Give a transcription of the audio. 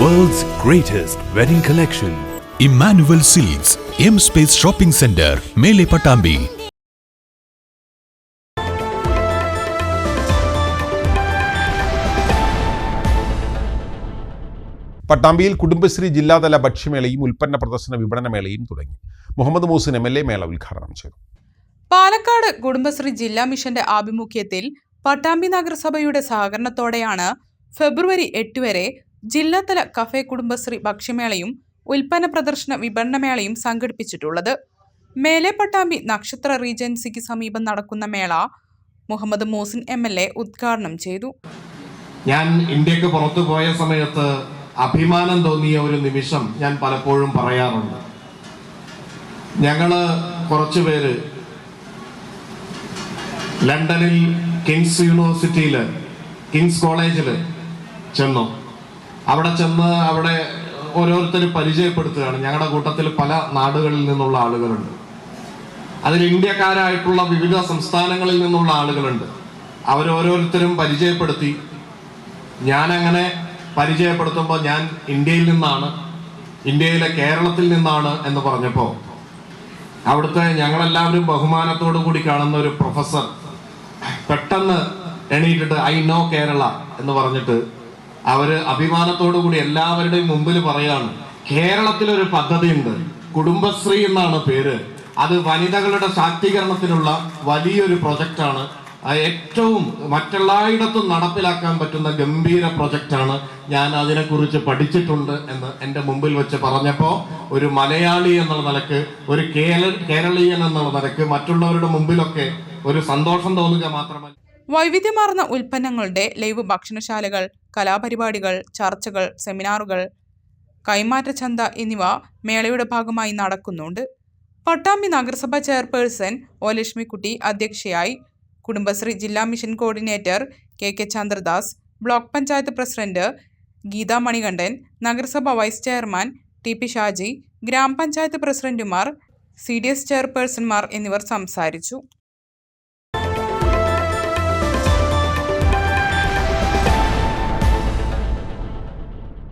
World's greatest wedding collection. Emmanuel Silks, M Space Shopping Center, Mele Patambi. പട്ടാമ്പിയിൽ Kudumbashree ജില്ലാതല ഭക്ഷ്യമേളയും ഉൽപ്പന്ന പ്രദർശന വിപണനമേളയും തുടങ്ങി. മുഹമ്മദ് മൂസിൻ MLA മേള ഉദ്ഘാടനം ചെയ്തു. പാലക്കാട് കുടുംബശ്രീ ജില്ലാ മിഷന്റെ ആഭിമുഖ്യത്തിൽ പട്ടാമ്പി നഗരസഭയുടെ സഹകരണത്തോടെയാണ് ഫെബ്രുവരി 8 വരെ ജില്ലാതല കഫേ കുടുംബശ്രീ ഭക്ഷ്യമേളയും ഉൽപ്പന്ന പ്രദർശന വിപണനമേളയും സംഘടിപ്പിച്ചിട്ടുള്ളത്. മേലെ പട്ടാമ്പി നക്ഷത്ര റീജൻസിക്ക് സമീപം നടക്കുന്ന മേള മുഹമ്മദ് മൂസിൻ MLA ഉദ്ഘാടനം ചെയ്തു. ഞാൻ ഇന്ത്യക്ക് പുറത്തു പോയ സമയത്ത് അഭിമാനം തോന്നിയ ഒരു നിമിഷം ഞാൻ പലപ്പോഴും പറയാറുണ്ട്. ഞങ്ങള് കുറച്ചുപേര് ലണ്ടനിൽ കിങ്സ് യൂണിവേഴ്സിറ്റിയിൽ കിങ്സ് കോളേജിൽ ചെന്നു. അവിടെ ഓരോരുത്തർ പരിചയപ്പെടുത്തുകയാണ്. ഞങ്ങളുടെ കൂട്ടത്തിൽ പല നാടുകളിൽ നിന്നുള്ള ആളുകളുണ്ട്. അതിൽ ഇന്ത്യക്കാരായിട്ടുള്ള വിവിധ സംസ്ഥാനങ്ങളിൽ നിന്നുള്ള ആളുകളുണ്ട്. അവരോരോരുത്തരും പരിചയപ്പെടുത്തി. ഞാനങ്ങനെ പരിചയപ്പെടുത്തുമ്പോൾ ഞാൻ ഇന്ത്യയിൽ നിന്നാണ്, ഇന്ത്യയിലെ കേരളത്തിൽ നിന്നാണ് എന്ന് പറഞ്ഞപ്പോൾ അവിടുത്തെ ഞങ്ങളെല്ലാവരും ബഹുമാനത്തോടു കൂടി കാണുന്ന ഒരു പ്രൊഫസർ പെട്ടെന്ന് എണീറ്റിട്ട് "ഐ നോ കേരള" എന്ന് പറഞ്ഞിട്ട് അവര് അഭിമാനത്തോടു കൂടി എല്ലാവരുടെയും മുമ്പിൽ പറയാണ്, കേരളത്തിലൊരു പദ്ധതിയുണ്ട്, കുടുംബശ്രീ എന്നാണ് പേര്. അത് വനിതകളുടെ ശാക്തീകരണത്തിനുള്ള വലിയൊരു പ്രൊജക്റ്റാണ്. ഏറ്റവും മറ്റെല്ലായിടത്തും നടപ്പിലാക്കാൻ പറ്റുന്ന ഗംഭീര പ്രൊജക്റ്റാണ്. ഞാൻ അതിനെക്കുറിച്ച് പഠിച്ചിട്ടുണ്ട് എന്ന് എൻ്റെ മുമ്പിൽ വെച്ച് പറഞ്ഞപ്പോൾ ഒരു മലയാളി എന്നുള്ള നിലക്ക്, ഒരു കേരളീയൻ എന്നുള്ള നിലക്ക് മറ്റുള്ളവരുടെ മുമ്പിലൊക്കെ ഒരു സന്തോഷം തോന്നുക മാത്രമല്ല, വൈവിധ്യമാർന്ന ഉൽപ്പന്നങ്ങളുടെ ലൈവ് ഭക്ഷണശാലകൾ, കലാപരിപാടികൾ, ചർച്ചകൾ, സെമിനാറുകൾ, കൈമാറ്റ ചന്ത എന്നിവ മേളയുടെ ഭാഗമായി നടക്കുന്നുണ്ട്. പട്ടാമ്പി നഗരസഭ ചെയർപേഴ്സൺ ഒ ലക്ഷ്മിക്കുട്ടി അധ്യക്ഷയായി. കുടുംബശ്രീ ജില്ലാ mission coordinator KK Chandradas, block panchayat president Geetha Manikandan, നഗരസഭ വൈസ് ചെയർമാൻ TP ഷാജി, ഗ്രാമപഞ്ചായത്ത് പ്രസിഡന്റുമാർ, CDS ചെയർപേഴ്സൺമാർ എന്നിവർ സംസാരിച്ചു.